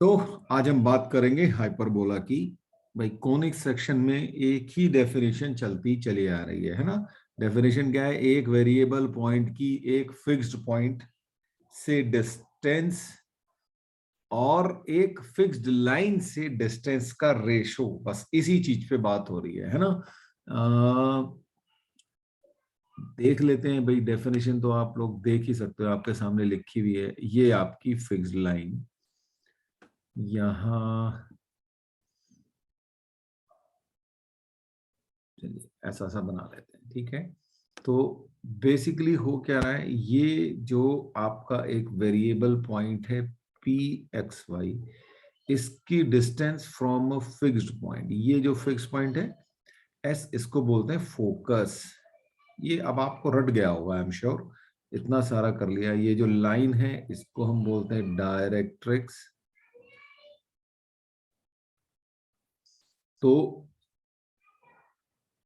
तो आज हम बात करेंगे हाइपरबोला की। भाई कोनिक सेक्शन में एक ही डेफिनेशन चलती चली आ रही है ना। डेफिनेशन क्या है? एक वेरिएबल पॉइंट की एक फिक्स्ड पॉइंट से डिस्टेंस और एक फिक्स्ड लाइन से डिस्टेंस का रेशो, बस इसी चीज पे बात हो रही है ना। देख लेते हैं भाई, डेफिनेशन तो आप लोग देख ही सकते हो, आपके सामने लिखी हुई है। ये आपकी फिक्स्ड लाइन यहाँ, चलिए ऐसा सा बना लेते हैं, ठीक है। तो बेसिकली हो क्या रहा है, ये जो आपका एक वेरिएबल पॉइंट है पी एक्स वाई, इसकी distance from a fixed point, ये जो फिक्स पॉइंट है एस, इसको बोलते हैं फोकस। ये अब आपको रट गया होगा, आई एम श्योर, इतना सारा कर लिया। ये जो लाइन है इसको हम बोलते हैं डायरेक्ट्रिक्स। तो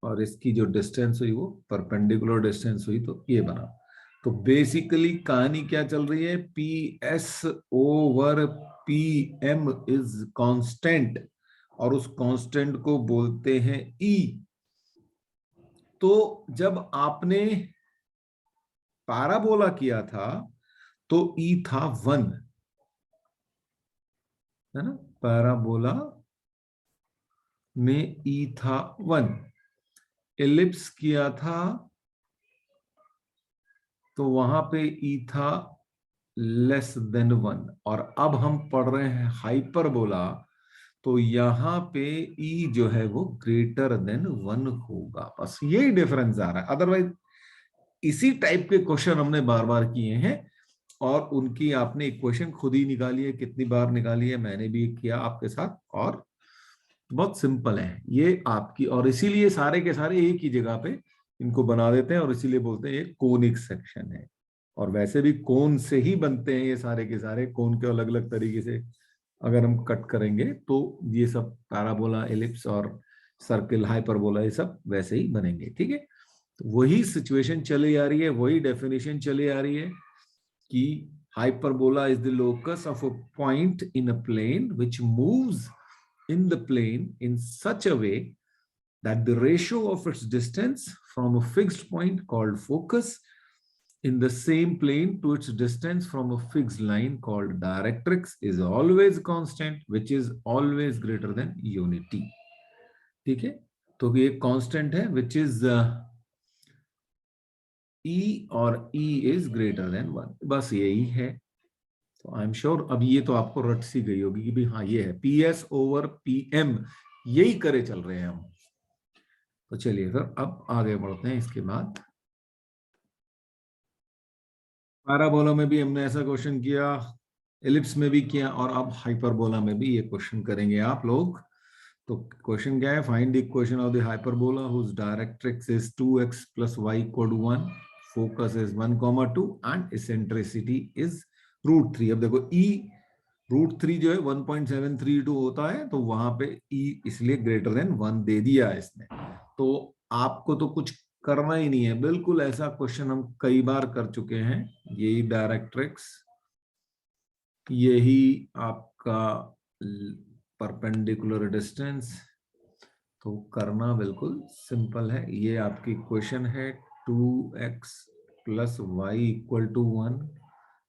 और इसकी जो डिस्टेंस हुई वो परपेंडिकुलर डिस्टेंस हुई, तो ये बना। तो बेसिकली कहानी क्या चल रही है, P S over P M is constant, और उस कांस्टेंट को बोलते हैं ई। तो जब आपने पैराबोला किया था तो ई था 1, है ना। पैराबोला में ई था 1, एलिप्स किया था तो वहां पे ई था लेस देन 1। और अब हम पढ़ रहे हैं हाइपरबोला, तो यहां पे ई जो है वो ग्रेटर देन 1 होगा। बस यही डिफरेंस आ रहा है, अदरवाइज इसी टाइप के क्वेश्चन हमने बार बार किए हैं। और उनकी आपने इक्वेशन खुद ही निकाली है, कितनी बार निकाली है, मैंने भी किया आपके साथ। और बहुत सिंपल है ये आपकी, और इसीलिए सारे के सारे एक ही जगह पे इनको बना देते हैं, और इसीलिए बोलते हैं ये कोनिक सेक्शन है। और वैसे भी कोन से ही बनते हैं ये सारे के सारे, कोन के अलग अलग तरीके से अगर हम कट करेंगे तो ये सब पैराबोला, एलिप्स और सर्किल, हाइपरबोला, ये सब वैसे ही बनेंगे, ठीक है। तो वही सिचुएशन चली आ रही है, वही डेफिनेशन चली आ रही है कि hyperbola is the locus of a point in a plane which moves in the plane in such a way that the ratio of its distance from a fixed point called focus in the same plane to its distance from a fixed line called directrix is always constant, which is always greater than unity. ठीक है, तो ये constant है which is E, और E is greater than 1, बस यही है। तो आई एम श्योर अब ये तो आपको रट सी गई होगी कि भाई हाँ ये है P S over P M, यही करे चल रहे हैं हम। तो चलिए फिर अब आगे बढ़ते हैं। इसके बाद पैराबोला में भी हमने ऐसा क्वेश्चन किया, एलिप्स में भी किया, और अब हाइपरबोला में भी ये क्वेश्चन करेंगे आप लोग। तो क्वेश्चन क्या है, find the equation of the hyperbola whose directrix is 2x plus y equal to 1, focus is 1,2 and eccentricity is √3। अब देखो ई √3 जो है 1.732 होता है, तो वहां पे ई इसलिए ग्रेटर देन 1 दे दिया है इसने। तो आपको तो कुछ करना ही नहीं है, बिल्कुल ऐसा क्वेश्चन हम कई बार कर चुके हैं। यही डायरेक्ट्रिक्स, यही आपका परपेंडिकुलर डिस्टेंस, तो करना बिल्कुल सिंपल है। ये आपकी क्वेश्चन है 2x plus y equal to 1,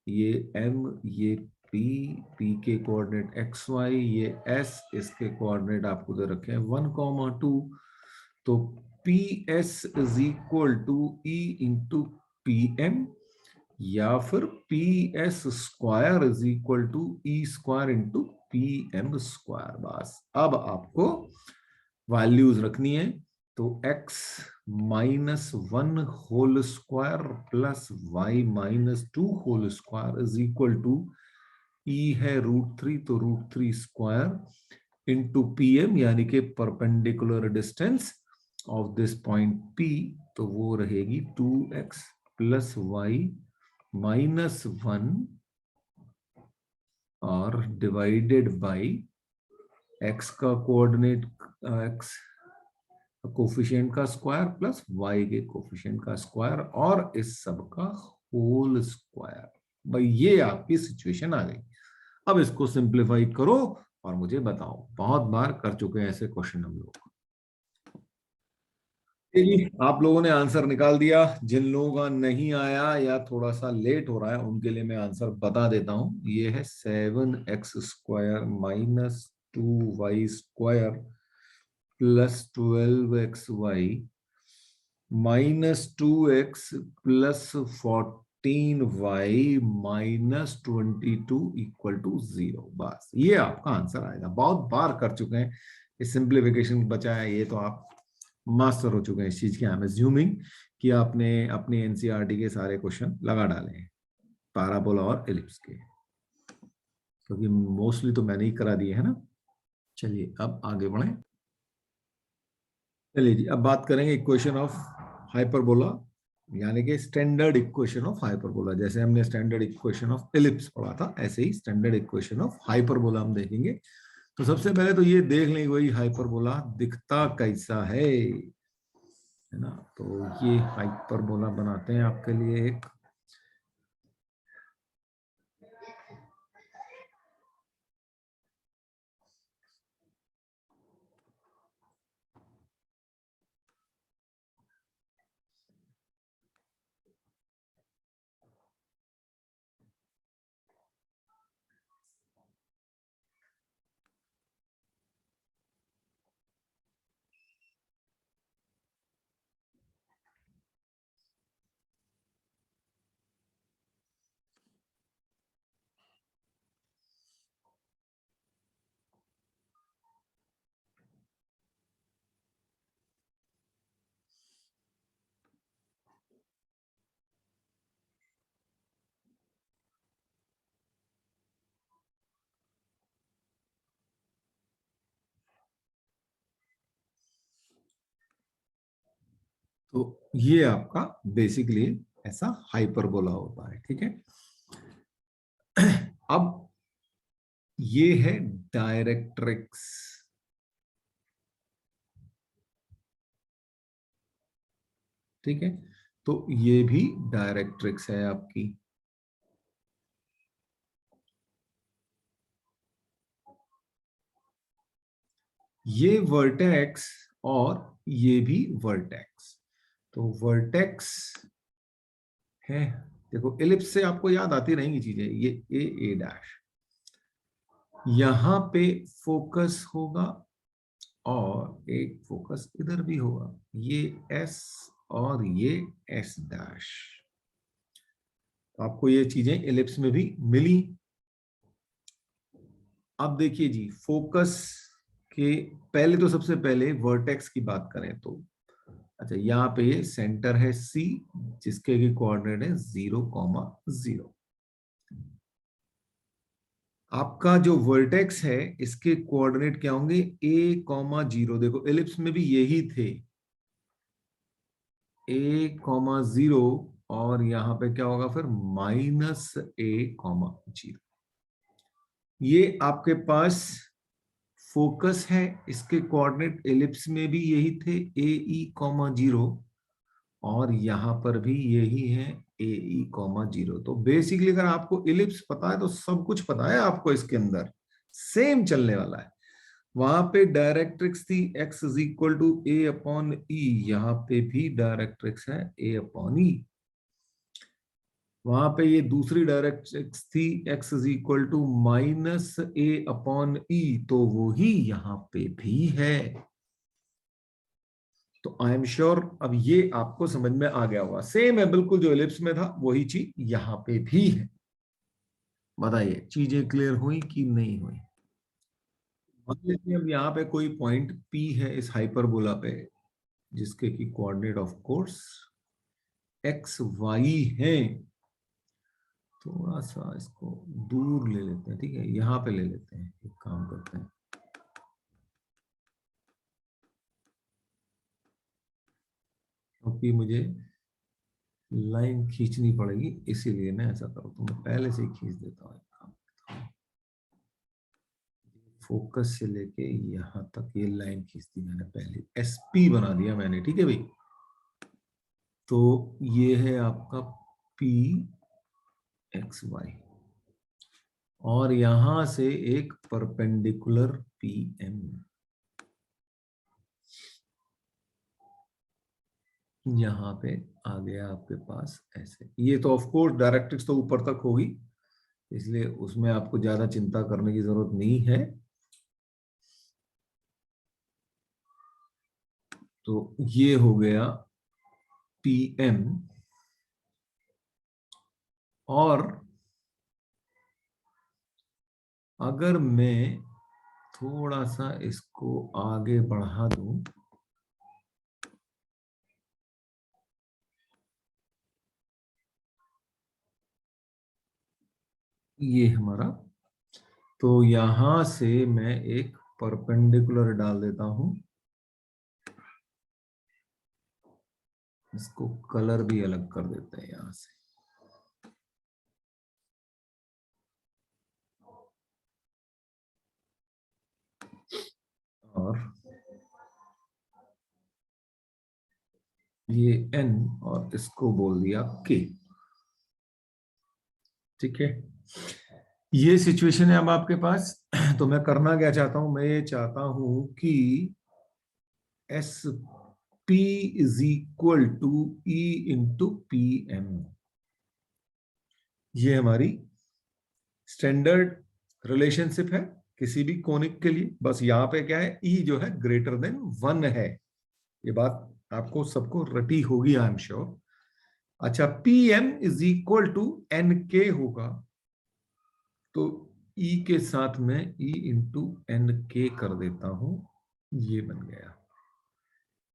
ये m, ये p, p के कोऑर्डिनेट x y, ये s, इसके कोऑर्डिनेट आपको दे रखे हैं 1,2। तो P S is equal to E into P M, या फिर P S square is equal to e square into P M square. बस अब आपको वैल्यूज रखनी है। तो x -1 whole square plus y -2 whole square is equal to e है √3, तो √3 स्क्वायर इंटू पी एम, यानी कि perpendicular distance of this point P, तो वो रहेगी 2x plus y -1 और डिवाइडेड बाई x का कोऑर्डिनेट, x कोफिशिएंट का स्क्वायर प्लस y के कोफिशिएंट का स्क्वायर, और इस सब का होल स्क्वायर। भाई ये आपकी सिचुएशन आ गई। अब इसको सिंप्लीफाई करो और मुझे बताओ। बहुत बार कर चुके हैं ऐसे क्वेश्चन हम लोग। जी, आप लोगों ने आंसर निकाल दिया। जिन लोगों का नहीं आया या थोड़ा सा लेट हो रहा है उनके लिए मैं आंसर बता देता हूं। ये है 7x² minus 2y² plus 12xy -2x plus 14y -22 = 0। बस ये आपका आंसर आएगा। बहुत बार कर चुके हैं, इस सिंप्लीफिकेशन बचा है, ये तो आप मास्टर हो चुके हैं इस चीज के। आई एम अज्यूमिंग कि आपने अपने एनसीईआरटी के सारे क्वेश्चन लगा डाले हैं पैराबोला और एलिप्स के, क्योंकि मोस्टली तो मैंने ही करा दिए है ना। चलिए अब आगे बढ़े। चलिए जी, अब बात करेंगे इक्वेशन ऑफ हाइपरबोला, यानी कि स्टैंडर्ड इक्वेशन ऑफ हाइपरबोला। जैसे हमने स्टैंडर्ड इक्वेशन ऑफ एलिप्स पढ़ा था, ऐसे ही स्टैंडर्ड इक्वेशन ऑफ हाइपरबोला हम देखेंगे। तो सबसे पहले तो ये देख लें वही हाइपरबोला दिखता कैसा है ना। तो ये हाइपरबोला बनाते हैं आपके लिए एक। तो ये आपका बेसिकली ऐसा हाइपरबोला होता है, ठीक है। अब ये है डायरेक्ट्रिक्स, ठीक है। तो ये भी डायरेक्ट्रिक्स है आपकी। ये वर्टेक्स और ये भी वर्टेक्स। तो वर्टेक्स है, देखो एलिप्स से आपको याद आती रहेंगी चीजें। ये ए डैश, यहां पे फोकस होगा और एक फोकस इधर भी होगा, ये एस और ये एस डैश। आपको ये चीजें एलिप्स में भी मिली। अब देखिए जी, फोकस के पहले तो सबसे पहले वर्टेक्स की बात करें तो, अच्छा यहाँ पे ये सेंटर है सी, जिसके की कोऑर्डिनेट है 0,0। आपका जो वर्टेक्स है इसके कोऑर्डिनेट क्या होंगे, a,0। देखो एलिप्स में भी यही थे, a,0, और यहां पे क्या होगा फिर -a,0। ये आपके पास फोकस है, इसके कोऑर्डिनेट एलिप्स में भी यही थे, ae,0, और यहां पर भी यही है ae,0। तो बेसिकली अगर आपको इलिप्स पता है तो सब कुछ पता है आपको, इसके अंदर सेम चलने वाला है। वहां पे डायरेक्ट्रिक्स थी x = a/e, यहां पे भी डायरेक्ट्रिक्स है a/e। वहां पे ये दूसरी डायरेक्ट्रिक्स थी x -a/e, तो वो ही यहां पे भी है। तो आई एम श्योर अब ये आपको समझ में आ गया होगा। सेम है बिल्कुल, जो एलिप्स में था वही चीज यहां पे भी है। बताइए चीजें क्लियर हुई कि नहीं हुई। मान लीजिए अब यहाँ पे कोई पॉइंट P है इस हाइपरबोला पे, जिसके की coordinate of course X Y है। थोड़ा सा इसको दूर ले लेते हैं, ठीक है, यहाँ पे ले लेते हैं। एक काम करते हैं, क्योंकि मुझे लाइन खींचनी पड़ेगी, इसीलिए मैं ऐसा करूँ तो मैं पहले से ही खींच देता हूँ। फोकस से लेके यहां तक ये लाइन खींच दी मैंने, पहले एसपी बना दिया मैंने, ठीक है भाई। तो ये है आपका P x y, और यहां से एक परपेंडिकुलर PM यहां पे आ गया आपके पास ऐसे। ये तो ऑफ कोर्स डायरेक्ट्रिक्स तो ऊपर तक होगी, इसलिए उसमें आपको ज्यादा चिंता करने की जरूरत नहीं है। तो ये हो गया PM। और अगर मैं थोड़ा सा इसको आगे बढ़ा दूं, ये हमारा, तो यहां से मैं एक परपेंडिकुलर डाल देता हूं। इसको कलर भी अलग कर देते हैं यहां से। और ये N और इसको बोल दिया K। ठीक है, ये सिचुएशन है अब आपके पास। तो मैं करना क्या चाहता हूं, मैं ये चाहता हूं कि S P is equal to E into PM। ये हमारी स्टैंडर्ड रिलेशनशिप है किसी भी कोनिक के लिए। बस यहाँ पे क्या है, ई जो है ग्रेटर देन 1 है। ये बात आपको सबको रटी होगी, आई एम श्योर। अच्छा, PM is equal to NK होगा, तो E के साथ में E इंटू NK कर देता हूं, ये बन गया।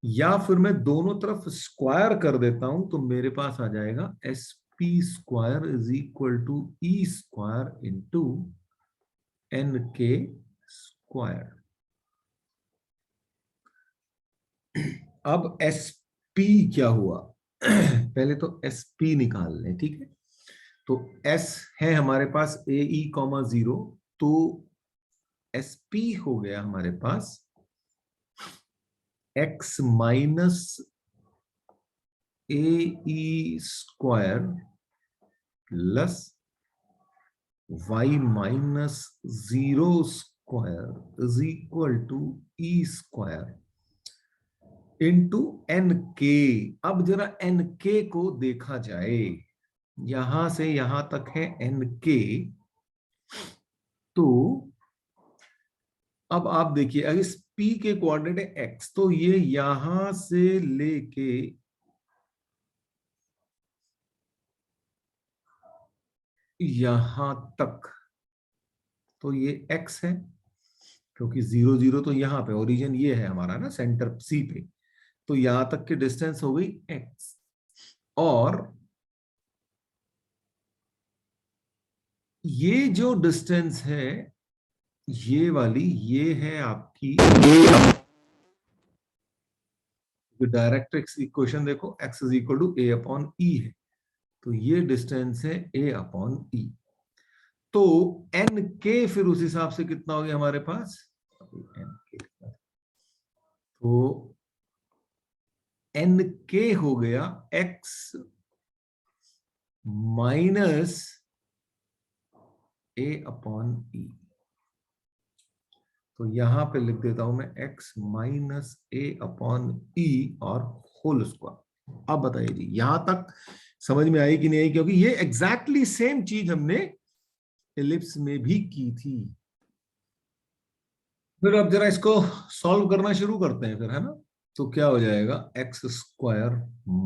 या फिर मैं दोनों तरफ स्क्वायर कर देता हूं, तो मेरे पास आ जाएगा SP square is equal to E square into NK square. अब SP क्या हुआ, पहले तो SP निकाल लें, ठीक है। तो S है हमारे पास AE,0, तो SP हो गया हमारे पास X minus AE square plus Y minus 0 square is equal to E square into NK। अब जरा NK को देखा जाए, यहां से यहां तक है NK। तो अब आप देखिए, अगर इस P के कोऑर्डिनेट है X, तो ये यहां से लेके यहां तक, तो ये X है, क्योंकि 0 0 तो यहां पे ओरिजिन ये है हमारा ना, सेंटर C पे। तो यहां तक की डिस्टेंस हो गई X। और ये जो डिस्टेंस है, ये वाली, ये है आपकी डायरेक्ट्रिक्स इक्वेशन। देखो x is equal to A upon E है, तो ये डिस्टेंस है A अपॉन E। तो NK फिर उस हिसाब से कितना हो गया हमारे पास, NK, तो NK हो गया X minus A upon E। तो यहां पे लिख देता हूं मैं X minus A upon E और होल स्क्वायर। अब बताइए जी, यहां तक समझ में आई कि नहीं आई, क्योंकि ये एग्जैक्टली सेम चीज हमने एलिप्स में भी की थी। फिर अब जरा इसको सॉल्व करना शुरू करते हैं फिर, है ना। तो क्या हो जाएगा, X square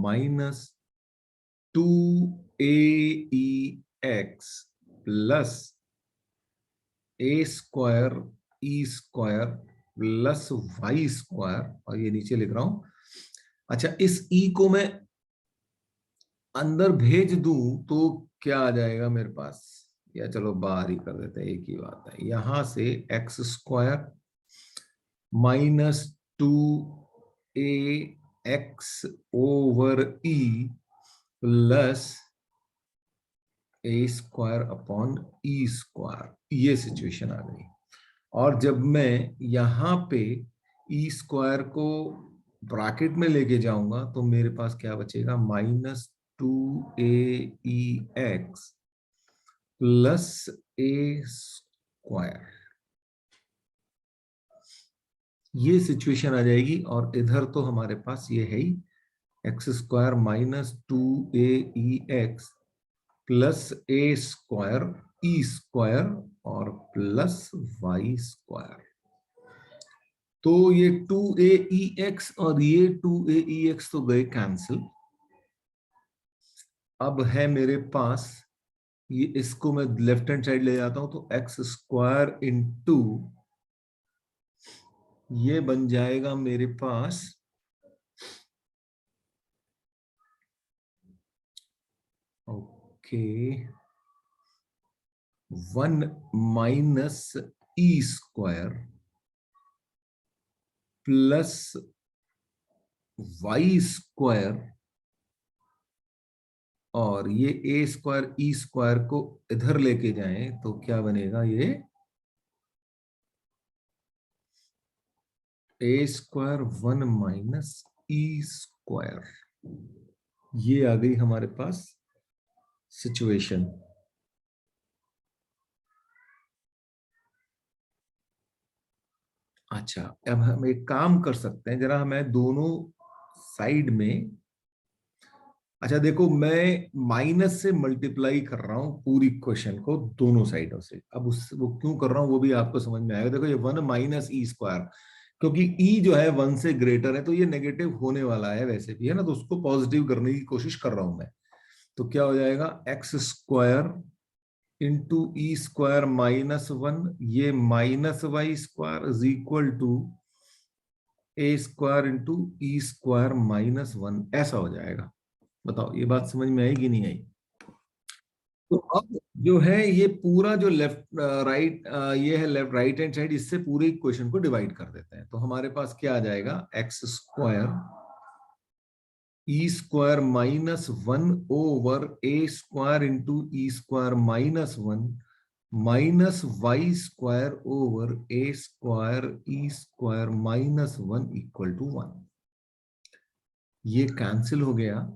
minus 2AEX plus A square E square plus Y square, और ये नीचे लिख रहा हूं। अच्छा, इस E को मैं अंदर भेज दूं तो क्या आ जाएगा मेरे पास, या चलो बाहर ही कर देते हैं, एक ही बात है। यहां से x square minus 2AX over E plus A square upon E square, ये सिचुएशन आ गई। और जब मैं यहां पे E स्क्वायर को ब्रैकेट में लेके जाऊंगा, तो मेरे पास क्या बचेगा, -2AEX प्लस ए स्क्वायर, ये सिचुएशन आ जाएगी। और इधर तो हमारे पास ये है ही x square minus 2aex plus a square E square और प्लस वाई स्क्वायर। तो ये 2aex और ये 2aex तो गए कैंसिल। अब है मेरे पास ये, इसको मैं लेफ्ट हैंड साइड ले जाता हूं तो एक्स स्क्वायर इंटू ये बन जाएगा मेरे पास okay 1 minus E square plus y square और ये ए स्क्वायर ई स्क्वायर को इधर लेके जाएं तो क्या बनेगा, ये ए स्क्वायर 1 माइनस ई स्क्वायर। ये आ गई हमारे पास सिचुएशन। अच्छा, अब हम एक काम कर सकते हैं, जरा हमें दोनों साइड में, अच्छा देखो मैं माइनस से मल्टीप्लाई कर रहा हूं पूरी क्वेश्चन को दोनों साइडों से। अब उस वो क्यों कर रहा हूं वो भी आपको समझ में आएगा। देखो ये 1 माइनस ई स्क्वायर, क्योंकि ई जो है 1 से ग्रेटर है तो ये नेगेटिव होने वाला है वैसे भी, है ना, तो उसको पॉजिटिव करने की कोशिश कर रहा हूं मैं। तो क्या हो जाएगा, एक्स स्क्वायर इंटू ई स्क्वायर -1, ये minus Y square is equal to A square into E square -1, ऐसा हो जाएगा। बताओ ये बात समझ में आई कि नहीं आई। तो अब जो है ये पूरा जो लेफ्ट राइट ये है लेफ्ट राइट हैंड साइड, इससे पूरे इक्वेशन को डिवाइड कर देते हैं। तो हमारे पास क्या आ जाएगा, X square E square -1 over A square into E square -1 minus Y square over A square E square -1 equal to 1। ये कैंसिल हो गया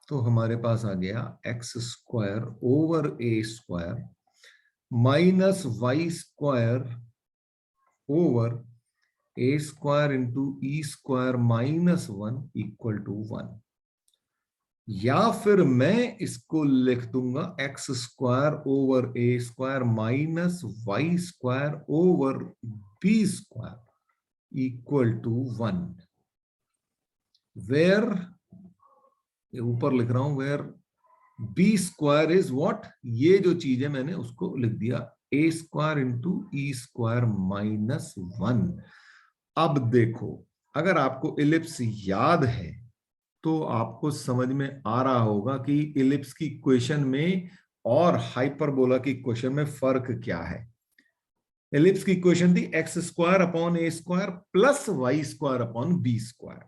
तो हमारे पास आ गया X square over A square minus Y square over A square into E square -1 equal to 1। या फिर मैं इसको लिख दूंगा X square over A square minus Y square over B square equal to 1, where, ऊपर लिख रहा हूं, where B square is what, ये जो चीज है मैंने उसको लिख दिया A square into E square -1। अब देखो, अगर आपको इलिप्स याद है तो आपको समझ में आ रहा होगा कि इलिप्स की इक्वेशन में और हाइपरबोला की इक्वेशन में फर्क क्या है। इलिप्स की इक्वेशन थी एक्स स्क्वायर अपॉन ए square plus y square upon b square.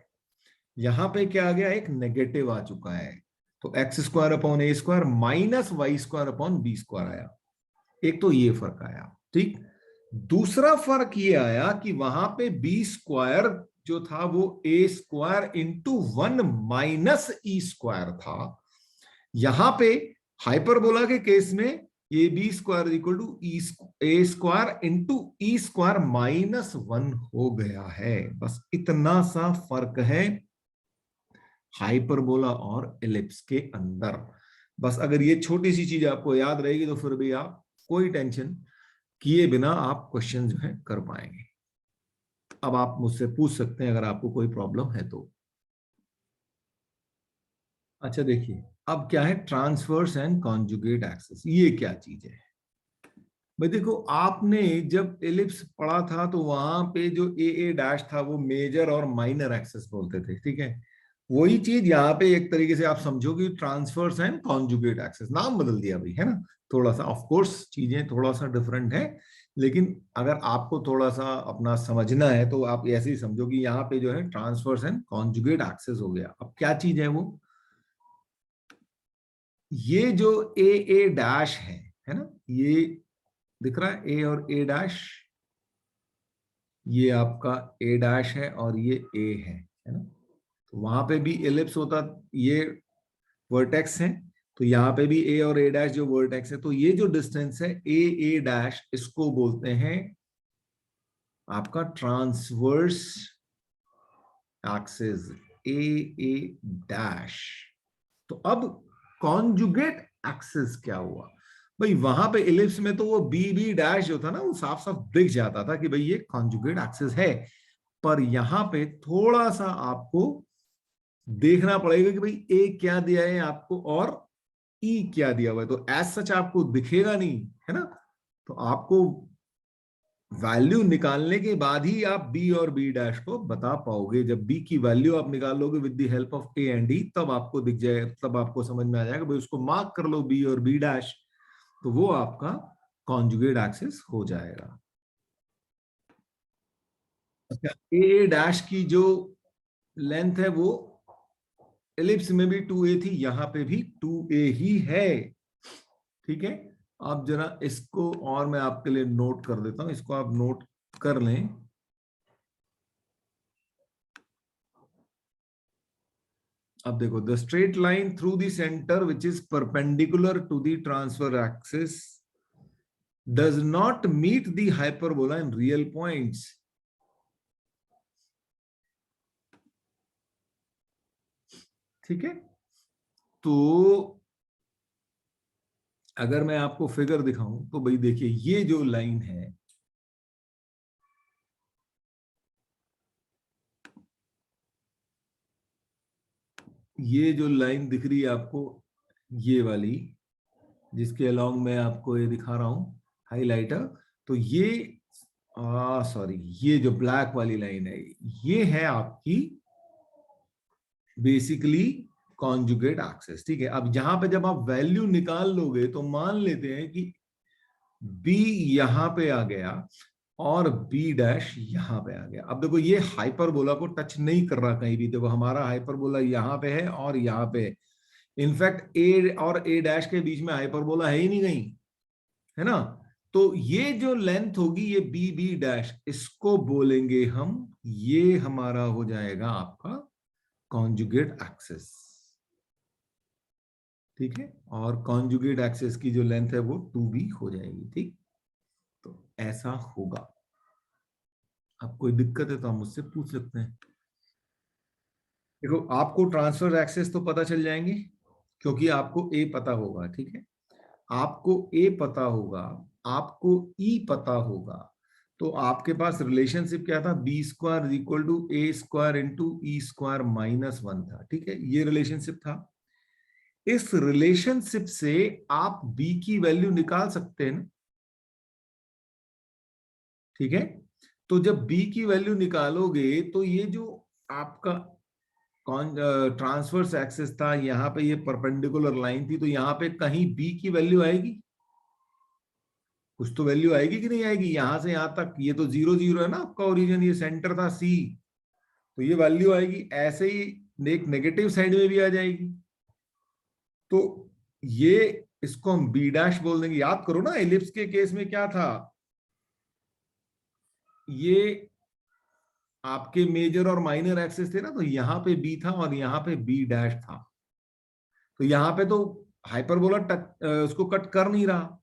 यहां पे क्या आ गया, एक नेगेटिव आ चुका है, तो एक्स स्क्वायर अपॉन ए square minus Y square upon b square आया। एक तो ये फर्क आया, ठीक। दूसरा फर्क ये आया कि वहां पे बी स्क्वायर जो था वो A square into 1 minus E square था। यहां पे हाइपरबोला के केस में A B square equal to A square into E square -1 हो गया है। बस इतना सा फर्क है हाइपरबोला और एलिप्स के अंदर। बस अगर ये छोटी सी चीज आपको याद रहेगी तो फिर भी आप कोई टेंशन किए बिना आप क्वेश्चन जो है कर पाएंगे। अब आप मुझसे पूछ सकते हैं अगर आपको कोई प्रॉब्लम है तो। अच्छा देखिए, अब क्या है ट्रांसवर्स एंड कॉन्जुगेट एक्सेस, ये क्या चीज है भाई। देखो आपने जब एलिप्स पढ़ा था तो वहां पे जो ए डैश था वो मेजर और माइनर एक्सेस बोलते थे, ठीक है। वही चीज यहाँ पे एक तरीके से आप समझोगे ट्रांसवर्स एंड कॉन्जुगेट एक्सेस, नाम बदल दिया भाई, है ना। थोड़ा सा ऑफ कोर्स चीजें थोड़ा सा डिफरेंट है, लेकिन अगर आपको थोड़ा सा अपना समझना है तो आप ऐसे ही समझो कि यहाँ पे जो है ट्रांसवर्स एंड कॉन्जुगेट एक्सेस हो गया। अब क्या चीज है वो, ये जो ए डैश है ना, ये दिख रहा है ए और ए डैश, ये आपका ए डैश है और ये ए है ना। तो वहां पे भी एलिप्स होता, ये वर्टेक्स है, तो यहाँ पे भी ए और ए डैश जो वर्टेक्स है, तो ये जो डिस्टेंस है ए डैश, इसको बोलते हैं आपका ट्रांसवर्स एक्सिस ए डैश। तो अब कॉन्जुगेट एक्सिस क्या हुआ भाई, वहां पे इलिप्स में तो वो बी डैश जो था ना, वो साफ साफ दिख जाता था कि भाई ये कॉन्जुगेट एक्सिस है। पर यहां पे थोड़ा सा आपको देखना पड़ेगा कि भाई ए क्या दिया है आपको और ई क्या दिया हुआ है, तो एज सच आपको दिखेगा नहीं, है ना। तो आपको वैल्यू निकालने के बाद ही आप बी और बी डैश को बता पाओगे। जब बी की वैल्यू आप निकालोगे with the help of A and D, तब आपको दिख जाए, तब आपको समझ में आ जाएगा भाई उसको मार्क कर लो बी और बी डैश, तो वो आपका कॉन्जुगेट एक्सिस हो जाएगा। अच्छा, ए डैश की जो लेंथ है वो एलिप्स में भी 2a थी, यहां पे भी 2a ही है, ठीक है। आप जरा इसको और मैं आपके लिए नोट कर देता हूं, इसको आप नोट कर लें। अब देखो, the straight line through the centre which is perpendicular to the transfer axis does not meet the hyperbola in real points. ठीक है, तो अगर मैं आपको फिगर दिखाऊं तो भाई देखिए, ये जो लाइन है, ये जो लाइन दिख रही है आपको, ये वाली, जिसके अलोंग मैं आपको ये दिखा रहा हूं हाइलाइटर, तो ये सॉरी, ये जो ब्लैक वाली लाइन है, ये है आपकी बेसिकली कॉन्जुगेट एक्सिस। ठीक है, अब यहां पे जब आप वैल्यू निकाल लोगे तो मान लेते हैं कि बी यहां पे आ गया और बी डैश यहां पे आ गया। अब देखो, ये हाइपरबोला को टच नहीं कर रहा कहीं भी, देखो हमारा हाइपरबोला यहां पे है और यहां पे है। इनफैक्ट ए और ए डैश के बीच में हाइपरबोला है ही नहीं कहीं, है ना। तो ये जो लेंथ होगी, ये बी बी डैश, इसको बोलेंगे हम, ये हमारा हो जाएगा आपका कॉन्जुगेट एक्सिस। ठीक है, और कॉन्जुगेट एक्सिस की जो लेंथ है वो 2b हो जाएगी। ठीक, तो ऐसा होगा। अब कोई दिक्कत है तो हम मुझसे पूछ सकते हैं। देखो, आपको ट्रांसफर एक्सेस तो पता चल जाएंगे क्योंकि आपको ए पता होगा, ठीक है। आपको ए पता होगा, आपको ई पता होगा, तो आपके पास रिलेशनशिप क्या था, B square equal to A square into E square -1 था। ठीक है, ये रिलेशनशिप था। इस रिलेशनशिप से आप बी की वैल्यू निकाल सकते हैं ना, ठीक है। तो जब बी की वैल्यू निकालोगे तो ये जो आपका कौन ट्रांसवर्स एक्सिस था, यहाँ पे ये परपेंडिकुलर लाइन थी, तो यहाँ पे कहीं बी की वैल्यू आएगी, कुछ तो वैल्यू आएगी कि नहीं आएगी। यहां से यहां तक ये तो 0 0 है ना आपका ओरिजिन, ये सेंटर था सी, तो ये वैल्यू आएगी। ऐसे ही एक नेगेटिव साइड में भी आ जाएगी, तो ये, इसको हम बी डैश बोल देंगे। याद करो ना, एलिप्स के केस में क्या था, ये आपके मेजर और माइनर एक्सिस थे ना, तो यहाँ पे बी था और यहाँ पे बी डैश था। तो यहाँ पे तो हाइपरबोला उसको कट कर नहीं रहा,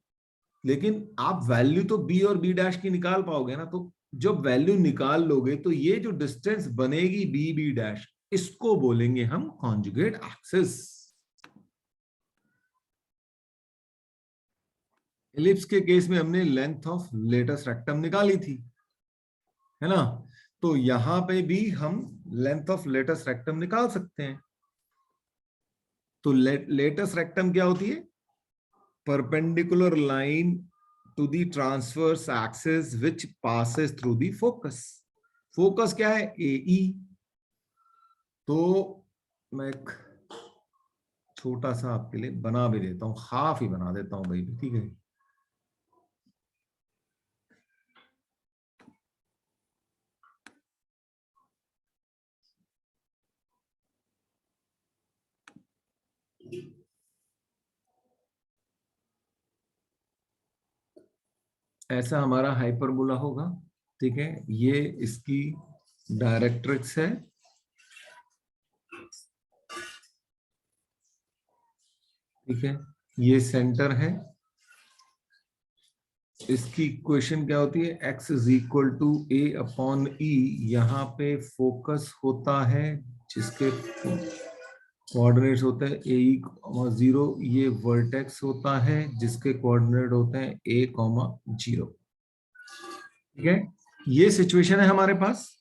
लेकिन आप वैल्यू तो बी और बी डैश की निकाल पाओगे ना। तो जब वैल्यू निकाल लोगे तो ये जो डिस्टेंस बनेगी बी बी डैश, इसको बोलेंगे हम कॉन्जुगेट एक्सिस। एलिप्स के केस में हमने लेंथ ऑफ लेटस रेक्टम निकाली थी, है ना। तो यहां पे भी हम लेंथ ऑफ लेटस रेक्टम निकाल सकते हैं। तो लेटस रेक्टम क्या होती है, perpendicular line to the transverse axis which passes through the focus. Focus क्या है, ए ई। तो मैं एक छोटा सा आपके लिए बना भी देता हूं, हाफ ही बना देता हूं भाई, ठीक है। ऐसा हमारा हाइपरबोला होगा, ठीक है। ये इसकी डायरेक्ट्रिक्स है, ठीक है, ये सेंटर है। इसकी इक्वेशन क्या होती है, x is equal to a upon e. यहाँ पे फोकस होता है जिसके कोऑर्डिनेट्स होते हैं a, 0। ये वर्टेक्स होता है जिसके कोऑर्डिनेट होते हैं a, 0। ठीक है, ये सिचुएशन है हमारे पास।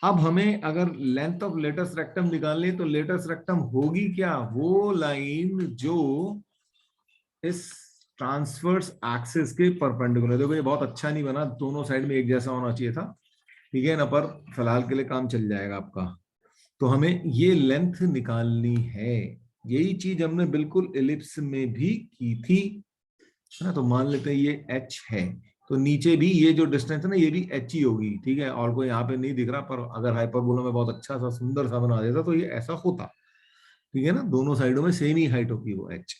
अब हमें अगर लेंथ ऑफ लेटस रेक्टम निकालनी है तो लेटस रेक्टम होगी क्या, वो लाइन जो इस ट्रांसवर्स एक्सिस के परपेंडिकुलर। देखो ये बहुत अच्छा नहीं बना, दोनों साइड में एक जैसा होना चाहिए था, ठीक है ना, पर फिलहाल के लिए काम चल जाएगा आपका। तो हमें ये लेंथ निकालनी है। यही चीज हमने बिल्कुल एलिप्स में भी की थी, है ना। तो मान लेते हैं ये h है, तो नीचे भी ये जो डिस्टेंस है ना, ये भी h ही होगी, ठीक है। और कोई यहाँ पे नहीं दिख रहा, पर अगर हाइपरबोला में बहुत अच्छा सा सुंदर सा बना देता तो ये ऐसा होता, ठीक है ना। दोनों साइडों में सेम ही हाइट होगी वो h।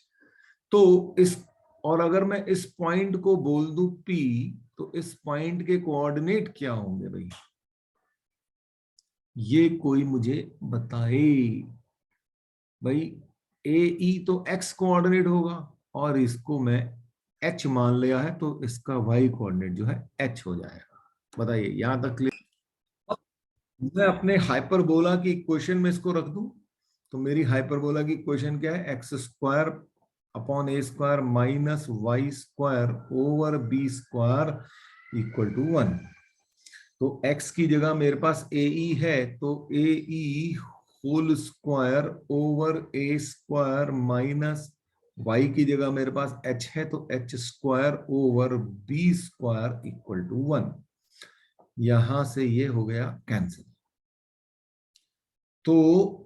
तो इस, और अगर मैं इस पॉइंट को बोल दूं P, तो इस पॉइंट के कोऑर्डिनेट क्या होंगे भाई, ये कोई मुझे बताए भाई। ए ई तो x कोऑर्डिनेट होगा, और इसको मैं h मान लिया है, तो इसका y कोऑर्डिनेट जो है h हो जाएगा। बताइए यहां तक क्लियर। मैं अपने हाइपरबोला की इक्वेशन में इसको रख दूं, तो मेरी हाइपरबोला की इक्वेशन क्या है, X square upon A square minus Y square over B square equal to 1। तो x की जगह मेरे पास ए ई है, तो A E whole square over A square minus y की जगह मेरे पास h है, तो h square over B square equal to 1। यहां से ये हो गया कैंसिल, तो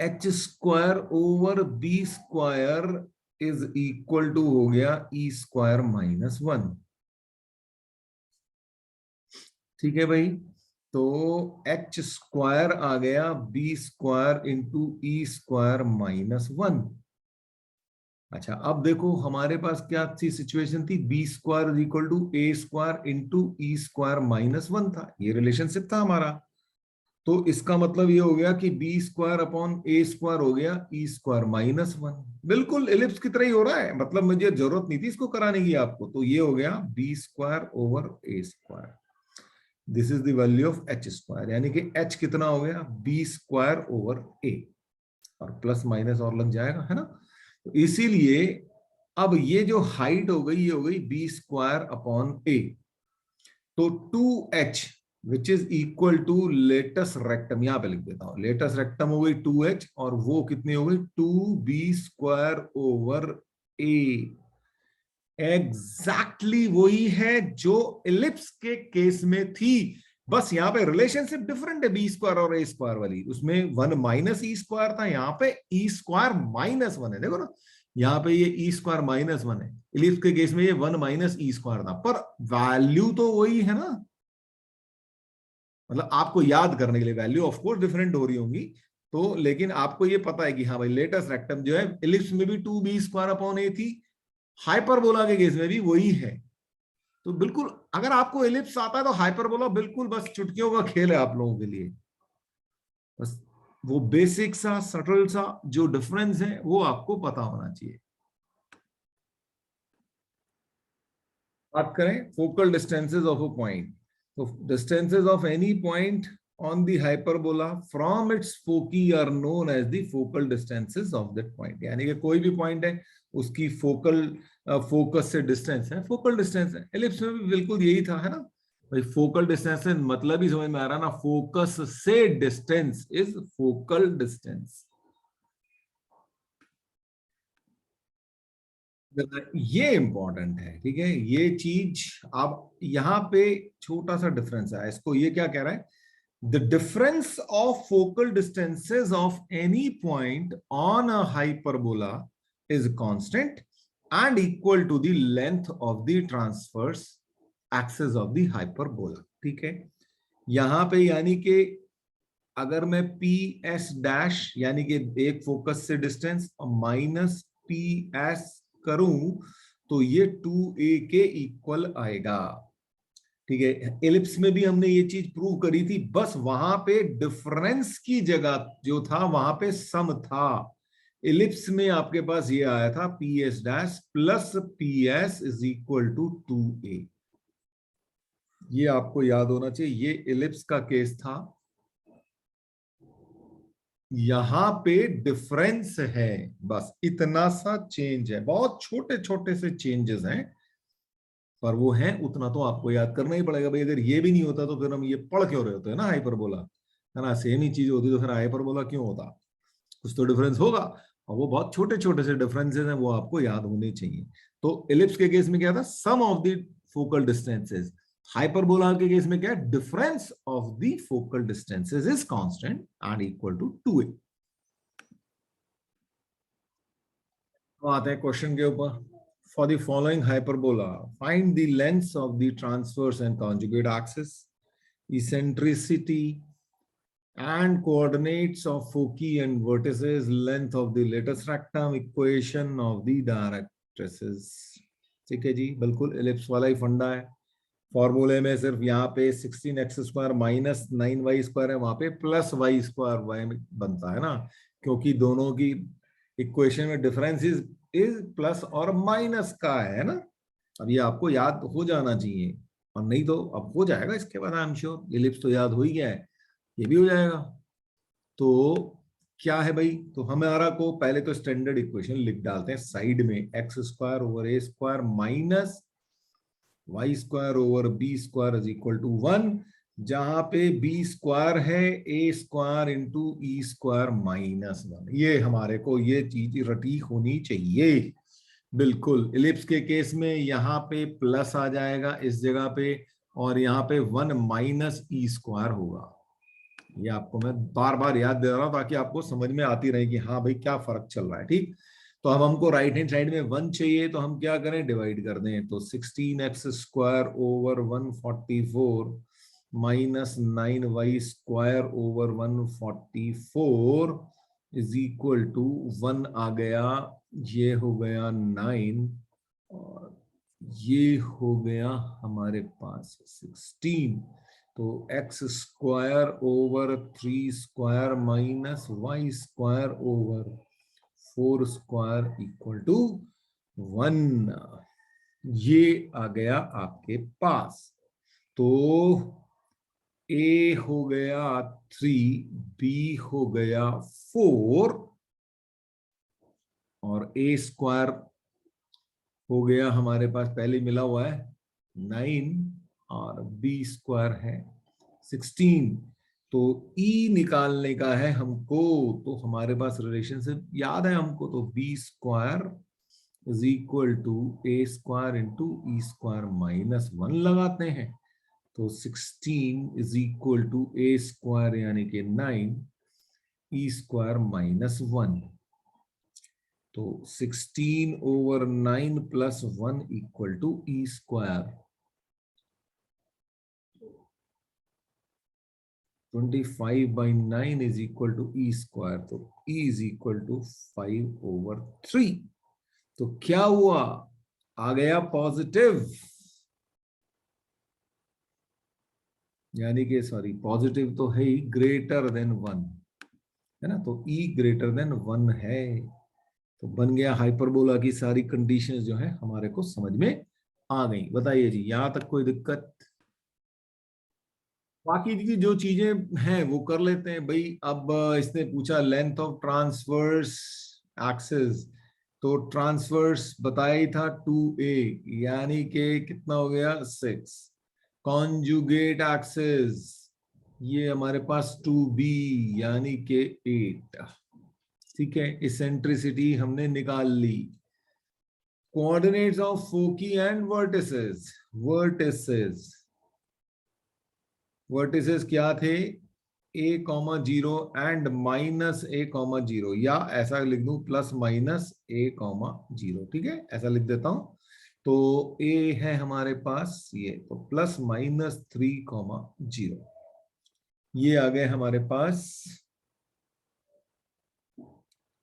H square over B square is equal to हो गया ई स्क्वायर माइनस 1। ठीक है भाई, तो एच स्क्वायर आ गया बी स्क्वायर इंटू ई स्क्वायर माइनस 1। अच्छा, अब देखो हमारे पास क्या थी सिचुएशन थी, B square is equal to A square into E square minus 1 था, ये रिलेशनशिप था हमारा। तो इसका मतलब ये हो गया कि बी स्क्वायर अपॉन ए स्क्वायर हो गया ई स्क्वायर माइनस 1। बिल्कुल एलिप्स की तरह ही हो रहा है, मतलब मुझे जरूरत नहीं थी इसको कराने की आपको। तो ये हो गया B square over A square, this is the value of H square, यानी कि एच कितना हो गया, बी स्क्वायर ओवर ए, और प्लस माइनस और लग जाएगा, है ना। तो इसीलिए अब ये जो हाइट हो गई, ये हो गई बी स्क्वायर अपॉन ए, तो 2h which is equal to latus rectum, यहां पे लिख देता हूं, लेटस रेक्टम हो गई 2h, और वो कितनी हो गई 2b square over a। Exactly वही है जो इलिप्स के केस में थी, बस यहाँ पे रिलेशनशिप डिफरेंट है, बी स्क्वायर और ए स्क्वायर वाली। उसमें 1 माइनस ई स्क्वायर था, यहाँ पे ई स्क्वायर माइनस 1 है। देखो ना, यहाँ पे ये ई स्क्वायर माइनस 1 है, इलिप्स के केस में ये 1 माइनस ई स्क्वायर था, पर वैल्यू तो वही है ना। मतलब आपको याद करने के लिए वैल्यू ऑफ कोर्स डिफरेंट हो रही होंगी, तो लेकिन आपको ये पता है कि हाँ भाई लेटेस्ट रेक्टम जो है इलिप्स में भी 2b स्क्वायर अपॉन ए थी, हाइपरबोला के केस में भी वही है। तो बिल्कुल अगर आपको इलिप्स आता है तो हाइपरबोला बिल्कुल बस चुटकियों का खेल है आप लोगों के लिए। बस वो बेसिक सा सटल सा जो डिफरेंस है वो आपको पता होना चाहिए। बात करें focal distances of a point, तो distances of any point on the hyperbola from its foci are known as the focal distances of that point। यानी कि कोई भी पॉइंट है उसकी फोकल फोकस से डिस्टेंस है, फोकल डिस्टेंस है। एलिप्स में भी बिल्कुल यही था, है ना भाई। फोकल डिस्टेंस से मतलब ही समझ में आ रहा ना, फोकस से डिस्टेंस इज फोकल डिस्टेंस। ये इंपॉर्टेंट है, ठीक है, ये चीज। आप यहां पे छोटा सा डिफरेंस है, इसको ये क्या कह रहा है, the difference of focal distances of any point on a hyperbola is constant and equal to the length of the transverse axis of the hyperbola। ठीक है, यहां पे यानी कि अगर मैं पी एस डैश यानी कि एक फोकस से डिस्टेंस माइनस पी एस करूं, तो ये 2a के इक्वल आएगा। ठीक है, एलिप्स में भी हमने ये चीज प्रूव करी थी, बस वहां पे डिफरेंस की जगह जो था वहां पे सम था, इलिप्स में आपके पास ये आया था P S dash plus P S is equal to 2a। ये आपको याद होना चाहिए, ये इलिप्स का केस था। यहां पे डिफरेंस है, बस इतना सा चेंज है, बहुत छोटे छोटे से चेंजेस हैं, पर वो है उतना तो आपको याद करना ही पड़ेगा भाई। अगर ये भी नहीं होता तो फिर हम ये पढ़ क्यों रहे होते हैं ना, हाइपरबोला, है ना, सेम ही चीज होती तो फिर हाइपरबोला क्यों होता, कुछ तो डिफरेंस होगा। और वो बहुत छोटे छोटे से डिफरेंसेस हैं, वो आपको याद होने चाहिए। तो इलिप्स के केस में क्या था, sum of the focal distances. Hyperbola के केस में क्या है, difference of the focal distances is constant and equal to 2a। तो आते हैं क्वेश्चन के ऊपर। For the following hyperbola find the lengths of the transverse and conjugate axis, eccentricity and coordinates of foci and vertices, length of the lattice rectum, equation of the directrices। ठीक है जी, बिल्कुल ellipse वाला ही फंडा है। फॉर्मूले में सिर्फ यहाँ पे 16x² माइनस 9y² है, वहां पे प्लस y² बनता है ना, क्योंकि दोनों की इक्वेशन में डिफरेंस इज प्लस और माइनस का है ना। अब ये आपको याद हो जाना चाहिए, और नहीं तो अब हो जाएगा इसके बाद, आई एम श्योर इलिप्स तो याद हो ही गया है, ये भी हो जाएगा। तो क्या है भाई, तो हमारा को पहले तो स्टैंडर्ड इक्वेशन लिख डालते हैं साइड में, x² over a² minus y² over b² is equal to 1, जहां पे b² है a² इंटू e² माइनस 1। ये हमारे को ये चीज रटी होनी चाहिए। बिल्कुल इलिप्स के केस में यहाँ पे प्लस आ जाएगा इस जगह पे, और यहाँ पे 1 माइनस e² होगा। ये आपको मैं बार बार याद दे रहा हूं ताकि आपको समझ में आती रहे कि हाँ भाई क्या फर्क चल रहा है। ठीक, तो अब हमको राइट हैंड साइड में 1 चाहिए, तो हम क्या करें, डिवाइड कर दें। तो 16x² over 144 minus 9y² over 144 is equal to 1 आ गया, ये हो गया 9, और ये हो गया हमारे पास 16। तो x² over 3² minus y² over 4² equal to 1। ये आ गया आपके पास। तो a हो गया 3, b हो गया 4, और a² हो गया हमारे पास पहले मिला हुआ है 9, और b² है 16। तो e निकालने का है हमको, तो हमारे पास रिलेशनशिप याद है हमको, तो b² is equal to a² into e² minus 1 लगाते हैं। तो 16 इज इक्वल टू a² यानी कि 9 e² माइनस 1। तो 16 over 9 plus 1 equal to e²। 25/9 is equal to e², तो e इज इक्वल टू 5/3। तो क्या हुआ, आ गया पॉजिटिव, यानी कि सॉरी पॉजिटिव तो है ही, ग्रेटर देन 1 है ना, तो e ग्रेटर देन 1 है। तो बन गया हाइपरबोला की सारी कंडीशंस जो है हमारे को समझ में आ गई। बताइए जी, यहां तक कोई दिक्कत? बाकी की जो चीजें हैं वो कर लेते हैं भाई। अब इसने पूछा लेंथ ऑफ ट्रांसवर्स एक्सिस, तो ट्रांसवर्स बताया ही था 2a, यानी कि कितना हो गया 6। कॉन्जुगेट एक्सिस ये हमारे पास 2b, यानी कि 8। ठीक है, इसेंट्रिसिटी हमने निकाल ली। Coordinates of foci and vertices, vertices vertices क्या थे, a,0 एंड माइनस a,0, या ऐसा लिख दूं प्लस माइनस a,0। ठीक है, ऐसा लिख देता हूं। तो a है हमारे पास ये, तो प्लस माइनस 3,0। ये आ गए हमारे पास।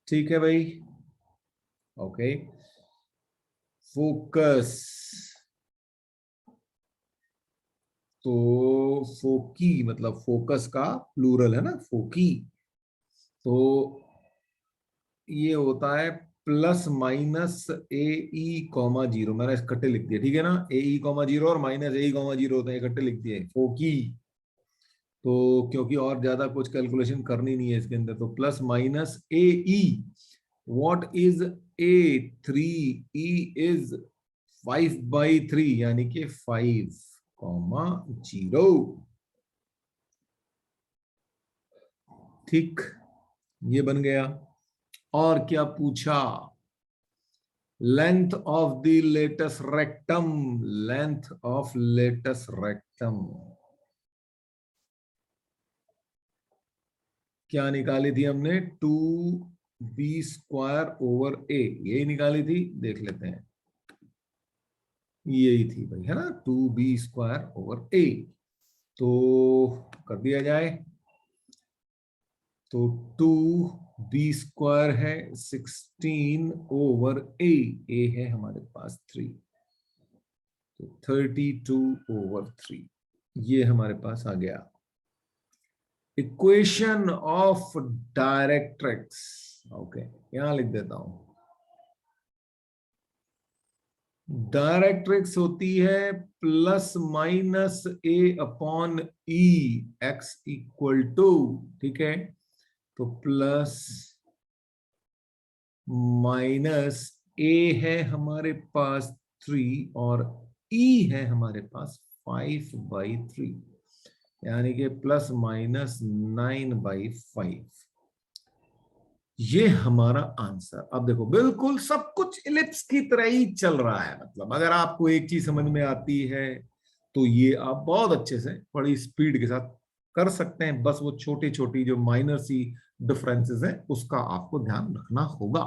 ठीक है भाई, ओके। फोकस, तो फोकी मतलब फोकस का प्लूरल है ना, फोकी। तो ये होता है प्लस माइनस ए ई कॉमा जीरो, मैंने इकट्ठे लिख दिया, ठीक है ना, ए ई कॉमा जीरो और माइनस ए ई कॉमा जीरो होते हैं, इकट्ठे लिख दिए फोकी। तो क्योंकि और ज्यादा कुछ कैलकुलेशन करनी नहीं है इसके अंदर, तो plus minus A E, what is a, 3, E is 5/3 यानी कि 5,0। ठीक, ये बन गया। और क्या पूछा, length of the latus rectum, length of latus rectum क्या निकाली थी हमने, 2b² a, यही निकाली थी, देख लेते हैं, यही थी भाई, है ना, 2b² a। तो कर दिया जाए, तो 2b² है 16/a, a है हमारे पास 3, तो 32/3, ये हमारे पास आ गया। इक्वेशन ऑफ डायरेक्ट्रिक्स, ओके, यहां लिख देता हूं। डायरेक्ट्रिक्स होती है plus minus a/e, x equal to, ठीक है, तो प्लस माइनस a है हमारे पास 3 और e है हमारे पास 5/3, यानी कि प्लस माइनस 9/5, ये हमारा आंसर। अब देखो बिल्कुल सब कुछ इलिप्स की तरह ही चल रहा है, मतलब अगर आपको एक चीज समझ में आती है तो ये आप बहुत अच्छे से बड़ी स्पीड के साथ कर सकते हैं, बस वो छोटी छोटी जो माइनर सी डिफरेंसेस हैं उसका आपको ध्यान रखना होगा।